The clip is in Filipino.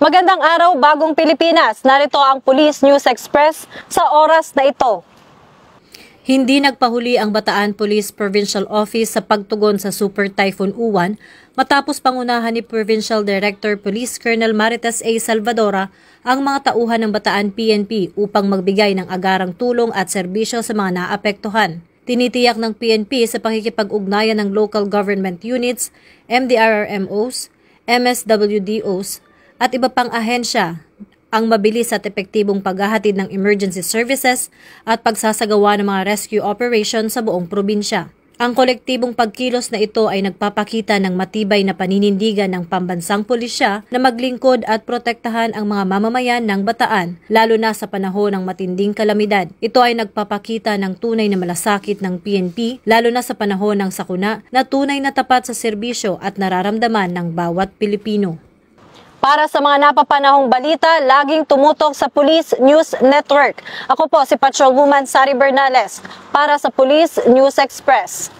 Magandang araw, Bagong Pilipinas. Narito ang Police News Express sa oras na ito. Hindi nagpahuli ang Bataan Police Provincial Office sa pagtugon sa Super Typhoon Uwan matapos pangunahan ni Provincial Director Police Colonel Marites A. Salvadora ang mga tauhan ng Bataan PNP upang magbigay ng agarang tulong at serbisyo sa mga naapektuhan. Tinitiyak ng PNP sa pakikipag-ugnayan ng local government units, MDRRMOs, MSWDOs, at iba pang ahensya ang mabilis at epektibong paghahatid ng emergency services at pagsasagawa ng mga rescue operations sa buong probinsya. Ang kolektibong pagkilos na ito ay nagpapakita ng matibay na paninindigan ng pambansang pulisya na maglingkod at protektahan ang mga mamamayan ng Bataan, lalo na sa panahon ng matinding kalamidad. Ito ay nagpapakita ng tunay na malasakit ng PNP, lalo na sa panahon ng sakuna, na tunay na tapat sa serbisyo at nararamdaman ng bawat Pilipino. Para sa mga napapanahong balita, laging tumutok sa Police News Network. Ako po si Patrolwoman Sari Bernales para sa Police News Express.